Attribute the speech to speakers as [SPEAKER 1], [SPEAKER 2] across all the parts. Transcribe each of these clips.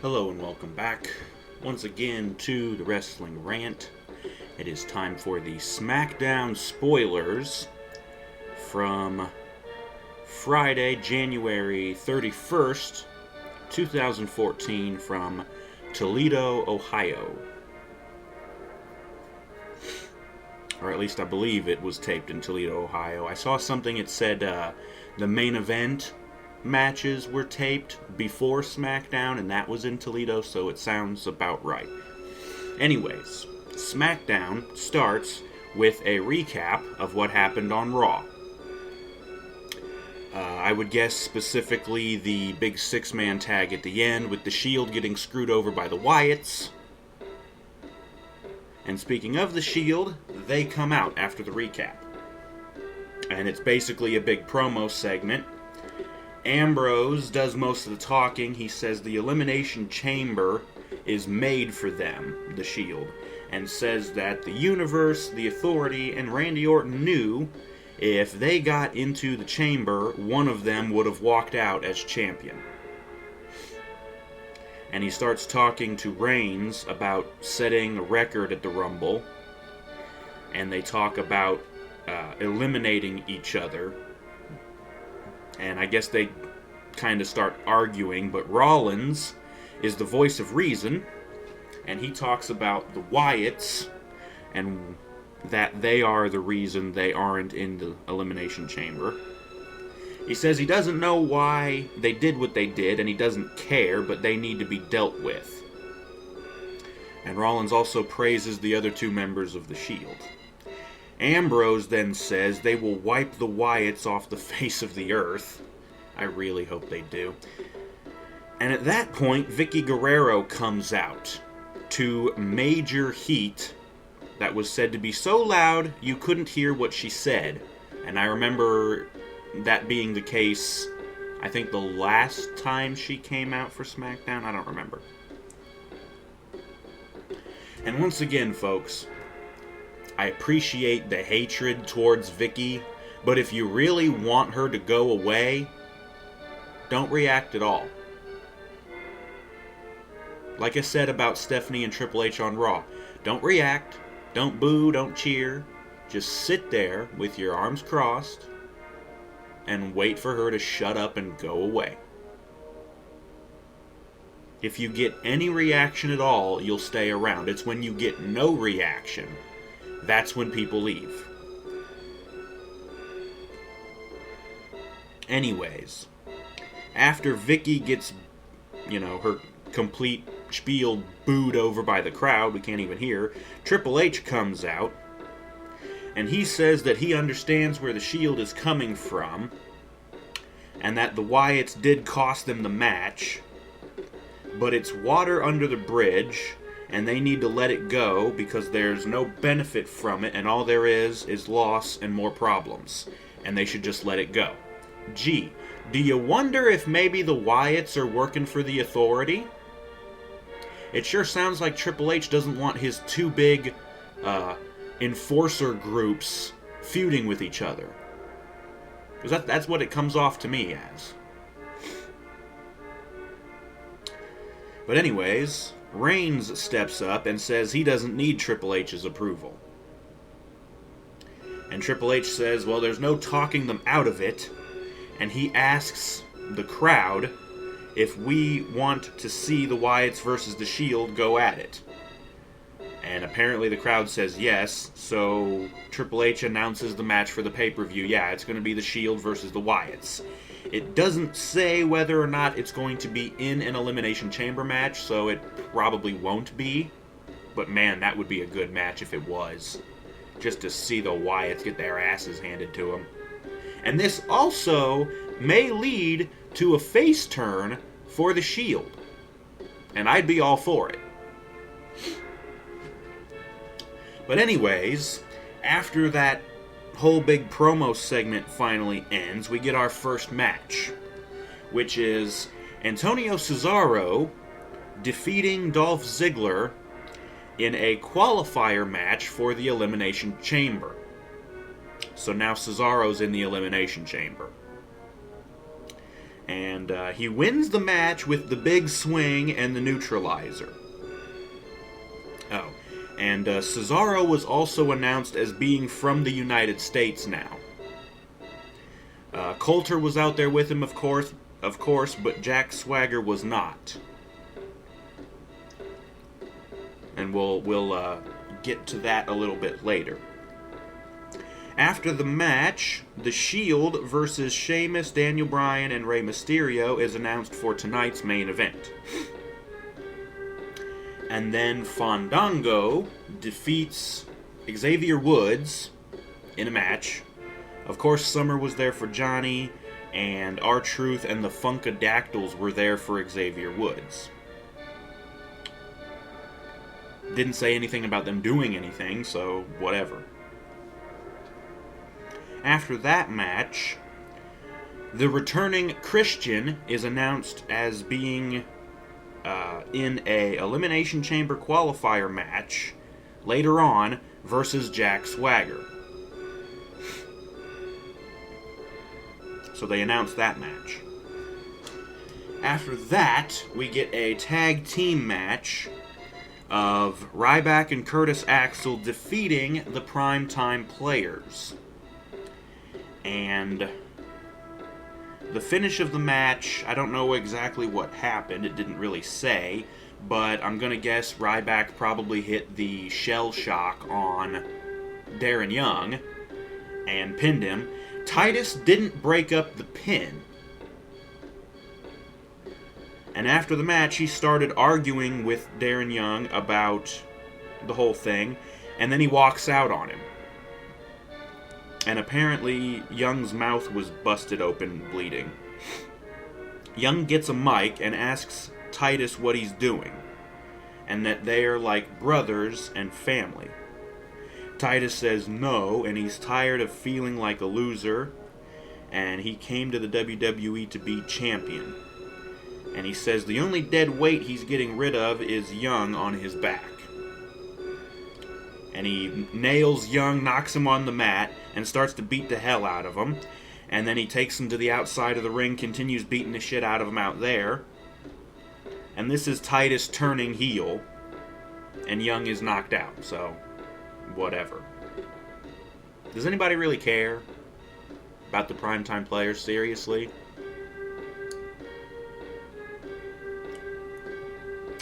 [SPEAKER 1] Hello and welcome back once again to the Wrestling Rant. It is time for the SmackDown spoilers from Friday, January 31st, 2014 from Toledo, Ohio. Or at least I believe it was taped in Toledo, Ohio. I saw something that said the main event matches were taped before SmackDown, and that was in Toledo, so it sounds about right. Anyways, SmackDown starts with a recap of what happened on Raw. I would guess specifically the big six-man tag at the end with the Shield getting screwed over by the Wyatts. And speaking of the Shield, they come out after the recap. And it's basically a big promo segment. Ambrose does most of the talking. He says the Elimination Chamber is made for them, the Shield, and says that the Universe, the Authority, and Randy Orton knew if they got into the chamber, one of them would have walked out as champion. And he starts talking to Reigns about setting a record at the Rumble, and they talk about eliminating each other. And I guess they kind of start arguing, but Rollins is the voice of reason, and he talks about the Wyatts and that they are the reason they aren't in the Elimination Chamber. He says he doesn't know why they did what they did, and he doesn't care, but they need to be dealt with. And Rollins also praises the other two members of the Shield. Ambrose then says they will wipe the Wyatts off the face of the earth. I really hope they do. And at that point, Vicky Guerrero comes out to major heat that was said to be so loud you couldn't hear what she said. And I remember that being the case, I think the last time she came out for SmackDown. I don't remember. And once again, folks, I appreciate the hatred towards Vicky, but if you really want her to go away, don't react at all. Like I said about Stephanie and Triple H on Raw, don't react, don't boo, don't cheer. Just sit there with your arms crossed and wait for her to shut up and go away. If you get any reaction at all, you'll stay around. It's when you get no reaction, that's when people leave. Anyways, after Vicky gets, her complete spiel booed over by the crowd, we can't even hear, Triple H comes out, and he says that he understands where the Shield is coming from, and that the Wyatts did cost them the match, but it's water under the bridge, and they need to let it go because there's no benefit from it, and all there is loss and more problems, and they should just let it go. Gee, do you wonder if maybe the Wyatts are working for the Authority? It sure sounds like Triple H doesn't want his two big enforcer groups feuding with each other. Because that's what it comes off to me as. But anyways, Reigns steps up and says he doesn't need Triple H's approval. And Triple H says, well, there's no talking them out of it. And he asks the crowd if we want to see the Wyatts versus the Shield go at it. And apparently the crowd says yes, so Triple H announces the match for the pay-per-view. Yeah, it's going to be the Shield versus the Wyatts. It doesn't say whether or not it's going to be in an Elimination Chamber match, so it probably won't be. But man, that would be a good match if it was. Just to see the Wyatts get their asses handed to them. And this also may lead to a face turn for the Shield. And I'd be all for it. But anyways, after that whole big promo segment finally ends, we get our first match, which is Antonio Cesaro defeating Dolph Ziggler in a qualifier match for the Elimination Chamber. So now Cesaro's in the Elimination Chamber. And he wins the match with the big swing and the neutralizer. Oh, and Cesaro was also announced as being from the United States now. Coulter was out there with him, of course, but Jack Swagger was not. And we'll get to that a little bit later. After the match, The Shield versus Sheamus, Daniel Bryan, and Rey Mysterio is announced for tonight's main event. And then Fandango defeats Xavier Woods in a match. Of course, Summer was there for Johnny, and R-Truth and the Funkadactyls were there for Xavier Woods. Didn't say anything about them doing anything, so whatever. After that match, the returning Christian is announced as being in a Elimination Chamber qualifier match later on versus Jack Swagger. So they announced that match. After that, we get a tag team match of Ryback and Curtis Axel defeating the Primetime Players. And the finish of the match, I don't know exactly what happened. It didn't really say, but I'm going to guess Ryback probably hit the shell shock on Darren Young and pinned him. Titus didn't break up the pin. And after the match, he started arguing with Darren Young about the whole thing, and then he walks out on him. And apparently, Young's mouth was busted open, bleeding. Young gets a mic and asks Titus what he's doing, and that they are like brothers and family. Titus says no, and he's tired of feeling like a loser, and he came to the WWE to be champion. And he says the only dead weight he's getting rid of is Young on his back. And he nails Young, knocks him on the mat, and starts to beat the hell out of him. And then he takes him to the outside of the ring, continues beating the shit out of him out there. And this is Titus turning heel, and Young is knocked out, so whatever. Does anybody really care about the Primetime Players, seriously?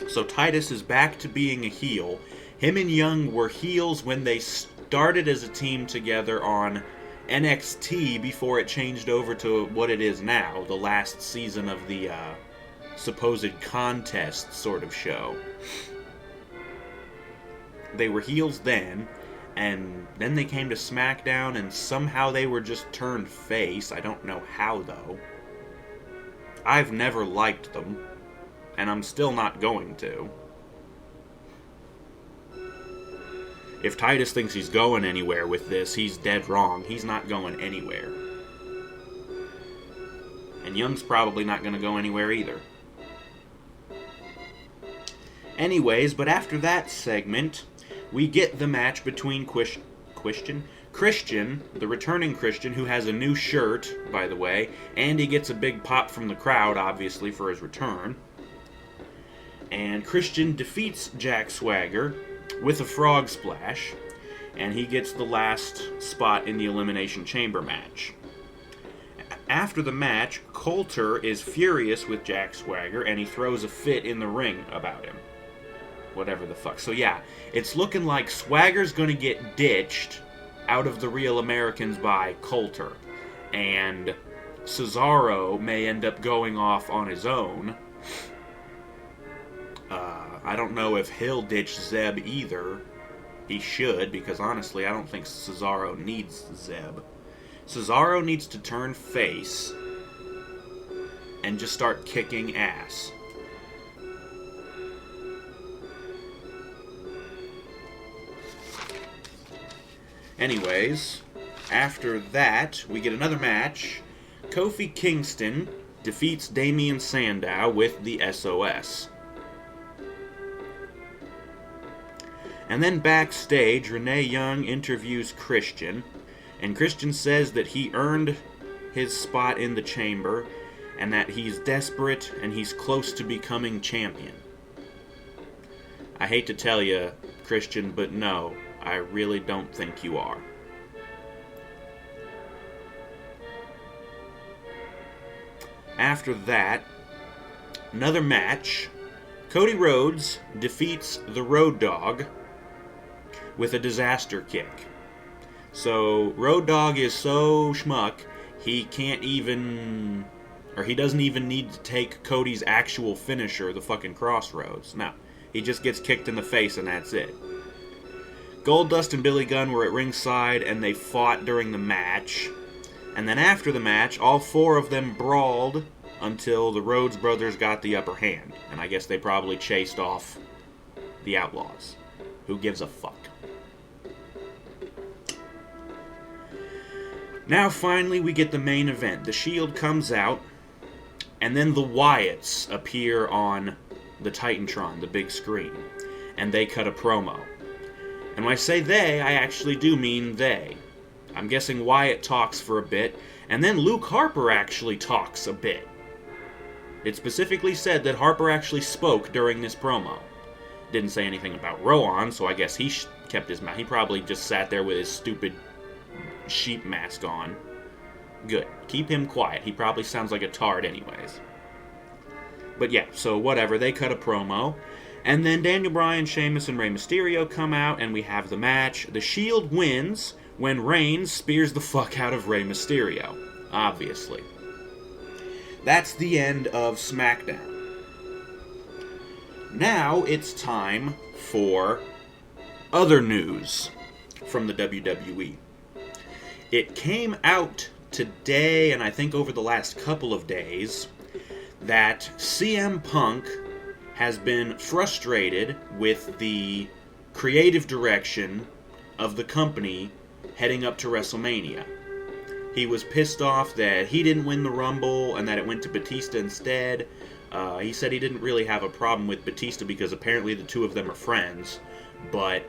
[SPEAKER 1] So Titus is back to being a heel. Him and Young were heels when they started as a team together on NXT before it changed over to what it is now, the last season of the supposed contest sort of show. They were heels then, and then they came to SmackDown, and somehow they were just turned face. I don't know how, though. I've never liked them, and I'm still not going to. If Titus thinks he's going anywhere with this, he's dead wrong. He's not going anywhere. And Young's probably not going to go anywhere either. Anyways, but after that segment, we get the match between Christian, the returning Christian, who has a new shirt, by the way, and he gets a big pop from the crowd, obviously, for his return. And Christian defeats Jack Swagger with a frog splash, and he gets the last spot in the Elimination Chamber match. After the match, Coulter is furious with Jack Swagger, and he throws a fit in the ring about him. Whatever the fuck. So yeah, it's looking like Swagger's gonna get ditched out of the Real Americans by Coulter, and Cesaro may end up going off on his own. I don't know if he'll ditch Zeb either. He should, because honestly, I don't think Cesaro needs Zeb. Cesaro needs to turn face and just start kicking ass. Anyways, after that, we get another match. Kofi Kingston defeats Damian Sandow with the SOS. And then backstage, Renee Young interviews Christian, and Christian says that he earned his spot in the chamber, and that he's desperate and he's close to becoming champion. I hate to tell you, Christian, but no, I really don't think you are. After that, another match. Cody Rhodes defeats the Road Dogg with a disaster kick. So, Road Dogg is so schmuck, he can't even... or he doesn't even need to take Cody's actual finisher, the fucking Crossroads. No, he just gets kicked in the face and that's it. Goldust and Billy Gunn were at ringside and they fought during the match. And then after the match, all four of them brawled until the Rhodes brothers got the upper hand. And I guess they probably chased off the Outlaws. Who gives a fuck? Now finally we get the main event. The Shield comes out, and then the Wyatts appear on the Titantron, the big screen. And they cut a promo. And when I say they, I actually do mean they. I'm guessing Wyatt talks for a bit, and then Luke Harper actually talks a bit. It specifically said that Harper actually spoke during this promo. Didn't say anything about Rowan, so I guess he kept his mouth. He probably just sat there with his stupid sheep mask on. Good. Keep him quiet. He probably sounds like a tard anyways. But yeah, so whatever. They cut a promo. And then Daniel Bryan, Sheamus, and Rey Mysterio come out, and we have the match. The Shield wins when Reigns spears the fuck out of Rey Mysterio. Obviously. That's the end of SmackDown. Now it's time for other news from the WWE. It came out today, and I think over the last couple of days, that CM Punk has been frustrated with the creative direction of the company heading up to WrestleMania. He was pissed off that he didn't win the Rumble and that it went to Batista instead. He said he didn't really have a problem with Batista because apparently the two of them are friends. But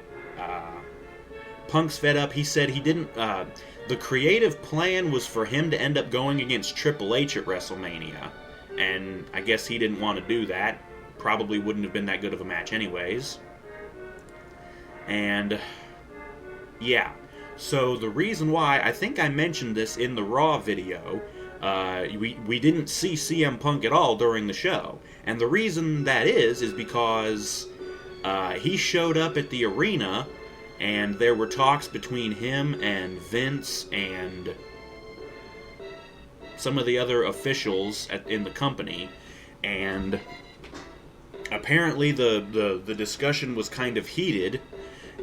[SPEAKER 1] Punk's fed up. He said he didn't... the creative plan was for him to end up going against Triple H at WrestleMania. And I guess he didn't want to do that. Probably wouldn't have been that good of a match anyways. And... yeah. So the reason why, I think I mentioned this in the Raw video, we didn't see CM Punk at all during the show. And the reason that is because he showed up at the arena, and there were talks between him and Vince and some of the other officials in the company, and apparently the discussion was kind of heated,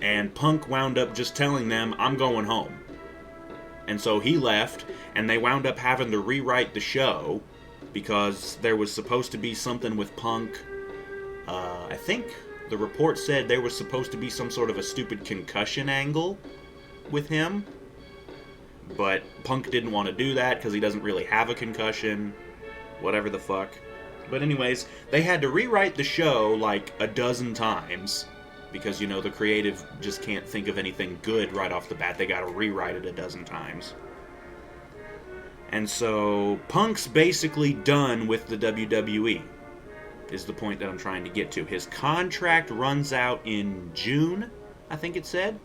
[SPEAKER 1] and Punk wound up just telling them, I'm going home. And so he left, and they wound up having to rewrite the show, because there was supposed to be something with Punk. I think the report said there was supposed to be some sort of a stupid concussion angle with him. But Punk didn't want to do that, because he doesn't really have a concussion. Whatever the fuck. But anyways, they had to rewrite the show like a dozen times. Because, you know, the creative just can't think of anything good right off the bat. They gotta rewrite it a dozen times. And so, Punk's basically done with the WWE, is the point that I'm trying to get to. His contract runs out in June, I think it said.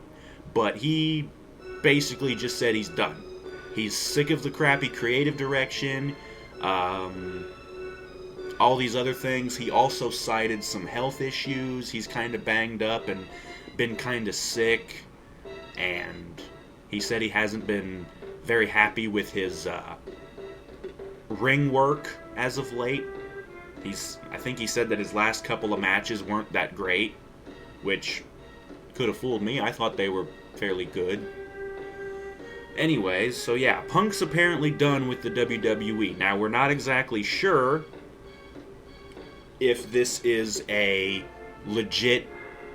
[SPEAKER 1] But he basically just said he's done. He's sick of the crappy creative direction, all these other things. He also cited some health issues. He's kind of banged up and been kind of sick. And he said he hasn't been very happy with his ring work as of late. I think he said that his last couple of matches weren't that great, which could have fooled me. I thought they were fairly good. Anyways, so yeah, Punk's apparently done with the WWE. Now, we're not exactly sure if this is a legit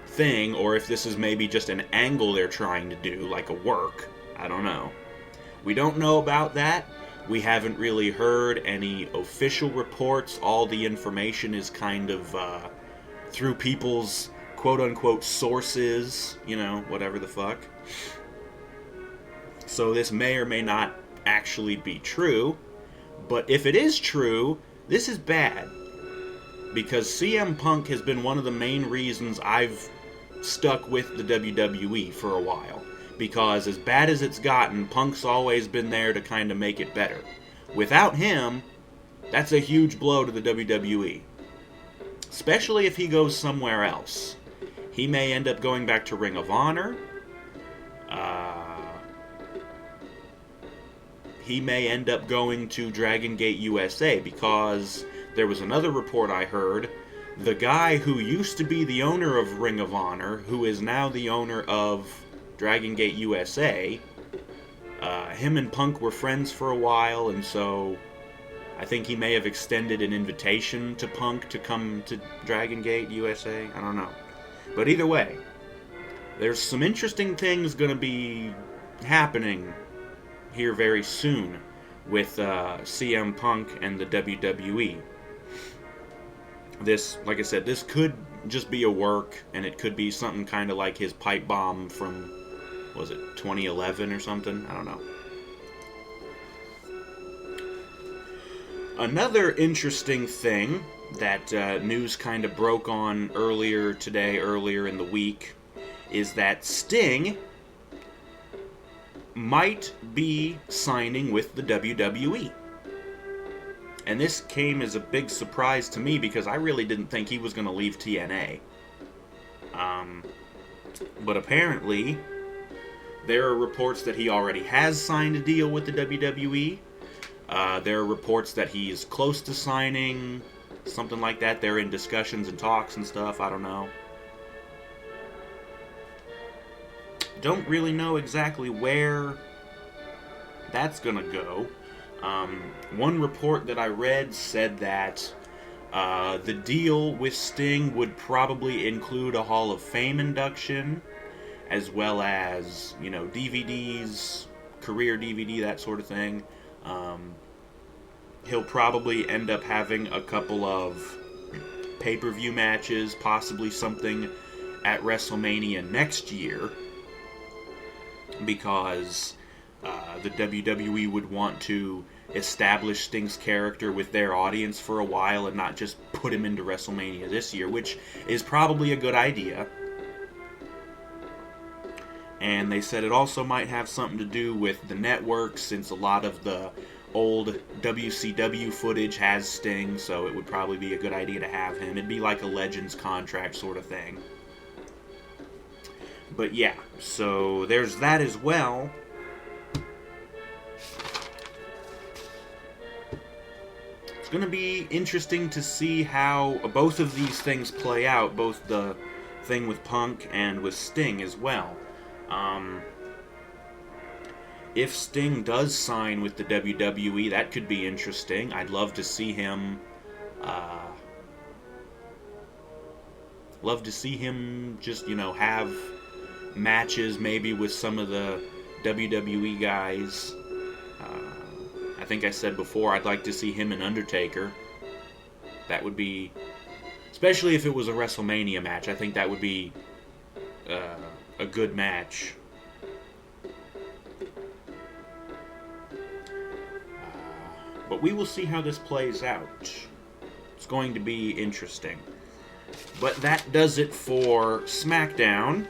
[SPEAKER 1] thing, or if this is maybe just an angle they're trying to do, like a work. I don't know. We don't know about that. We haven't really heard any official reports. All the information is kind of through people's quote-unquote sources, you know, whatever the fuck. So this may or may not actually be true, But if it is true, this is bad. Because CM Punk has been one of the main reasons I've stuck with the WWE for a while. Because as bad as it's gotten, Punk's always been there to kind of make it better. Without him, that's a huge blow to the WWE. Especially if he goes somewhere else. He may end up going back to Ring of Honor. He may end up going to Dragon Gate USA, because there was another report I heard. The guy who used to be the owner of Ring of Honor, who is now the owner of Dragon Gate USA, him and Punk were friends for a while, and so I think he may have extended an invitation to Punk to come to Dragon Gate USA. I don't know. But either way, there's some interesting things going to be happening here very soon with CM Punk and the WWE. This, like I said, this could just be a work, and it could be something kind of like his pipe bomb from, was it 2011 or something? I don't know. Another interesting thing that news kind of broke on earlier in the week, is that Sting might be signing with the WWE. And this came as a big surprise to me, because I really didn't think he was going to leave TNA. But apparently, there are reports that he already has signed a deal with the WWE. There are reports that he's close to signing, something like that. They're in discussions and talks and stuff. I don't know. Don't really know exactly where that's gonna go. One report that I read said that the deal with Sting would probably include a Hall of Fame induction, as well as, DVDs, career DVD, that sort of thing. He'll probably end up having a couple of pay-per-view matches, possibly something at WrestleMania next year, because the WWE would want to establish Sting's character with their audience for a while and not just put him into WrestleMania this year, which is probably a good idea. And they said it also might have something to do with the network, since a lot of the old WCW footage has Sting, so it would probably be a good idea to have him. It'd be like a Legends contract sort of thing. But yeah, so there's that as well. It's going to be interesting to see how both of these things play out, both the thing with Punk and with Sting as well. If Sting does sign with the WWE, that could be interesting. I'd love to see him just, have matches maybe with some of the WWE guys. I think I said before, I'd like to see him and Undertaker. That would be, especially if it was a WrestleMania match, I think that would be a good match. But we will see how this plays out. It's going to be interesting. But that does it for SmackDown.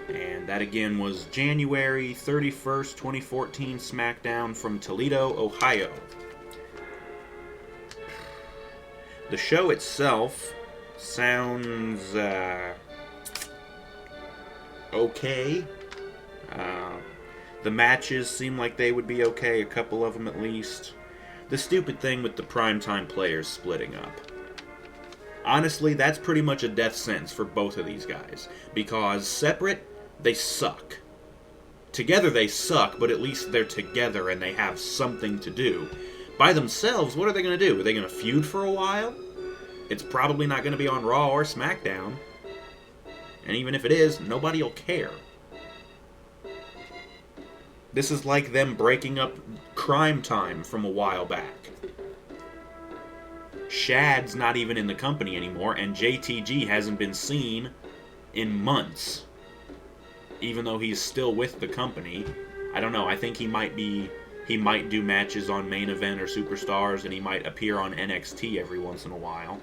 [SPEAKER 1] And that again was January 31st, 2014 SmackDown from Toledo, Ohio. The show itself sounds okay. The matches seem like they would be okay, a couple of them at least. The stupid thing with the primetime players splitting up. Honestly, that's pretty much a death sentence for both of these guys. Because separate, they suck. Together they suck, but at least they're together and they have something to do. By themselves, what are they going to do? Are they going to feud for a while? It's probably not going to be on Raw or SmackDown. And even if it is, nobody will care. This is like them breaking up Crime Time from a while back. Shad's not even in the company anymore, and JTG hasn't been seen in months. Even though he's still with the company. I don't know, I think he might be He might do matches on Main Event or Superstars, and he might appear on NXT every once in a while.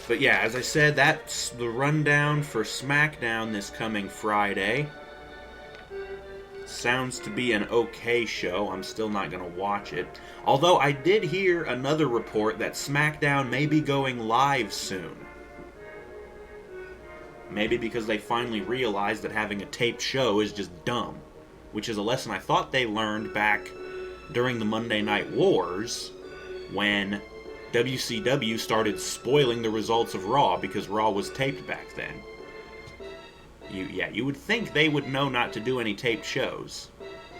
[SPEAKER 1] But yeah, as I said, that's the rundown for SmackDown this coming Friday. Sounds to be an okay show. I'm still not going to watch it. Although I did hear another report that SmackDown may be going live soon. Maybe because they finally realized that having a taped show is just dumb. Which is a lesson I thought they learned back during the Monday Night Wars, when WCW started spoiling the results of Raw because Raw was taped back then. You would think they would know not to do any taped shows.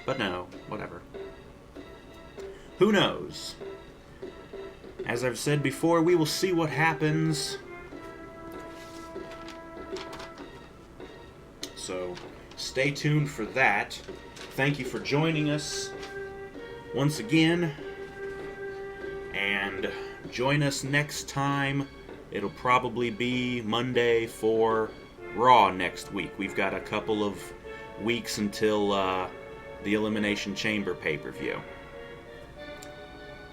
[SPEAKER 1] But no, whatever. Who knows? As I've said before, we will see what happens. So, stay tuned for that. Thank you for joining us once again. And join us next time. It'll probably be Monday for Raw next week. We've got a couple of weeks until the Elimination Chamber pay-per-view.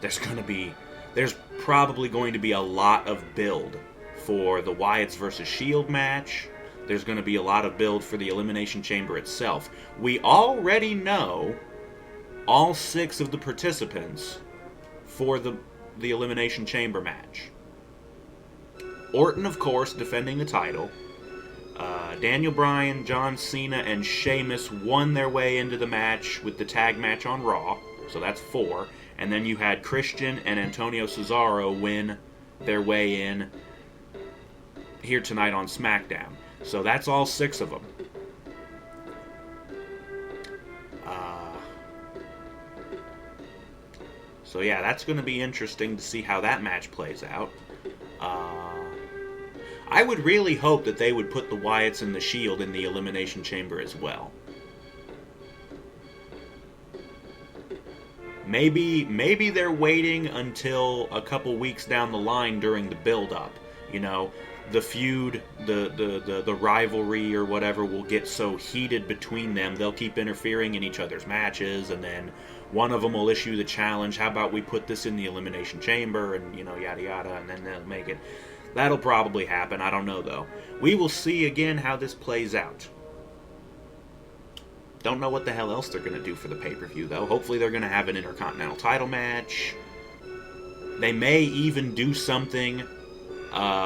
[SPEAKER 1] There's probably going to be a lot of build for the Wyatts vs. Shield match. There's going to be a lot of build for the Elimination Chamber itself. We already know all 6 of the participants for the Elimination Chamber match. Orton, of course, defending the title. Daniel Bryan, John Cena, and Sheamus won their way into the match with the tag match on Raw. So that's 4. And then you had Christian and Antonio Cesaro win their way in here tonight on SmackDown. So that's all 6 of them. So yeah, that's going to be interesting to see how that match plays out. I would really hope that they would put the Wyatts and the Shield in the Elimination Chamber as well. Maybe they're waiting until a couple weeks down the line during the build-up. You know, the feud, the rivalry or whatever will get so heated between them, they'll keep interfering in each other's matches, and then one of them will issue the challenge, how about we put this in the Elimination Chamber, and, you know, yada yada, and then they'll make it. That'll probably happen, I don't know though. We will see again how this plays out. Don't know what the hell else they're going to do for the pay-per-view though. Hopefully they're going to have an Intercontinental title match. They may even do something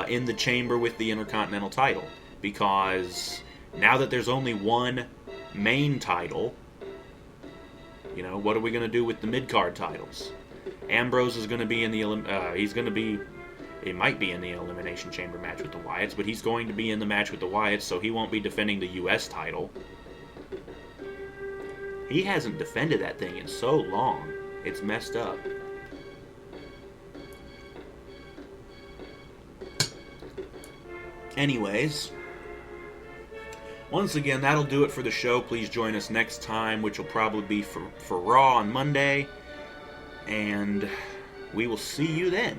[SPEAKER 1] in the chamber with the Intercontinental title, because now that there's only one main title, you know, what are we going to do with the mid-card titles? Ambrose is going to be in the he might be in the Elimination Chamber match with the Wyatts, but he's going to be in the match with the Wyatts, so he won't be defending the US title. He hasn't defended that thing in so long. It's messed up. Anyways, once again, that'll do it for the show. Please join us next time, which will probably be for Raw on Monday. And we will see you then.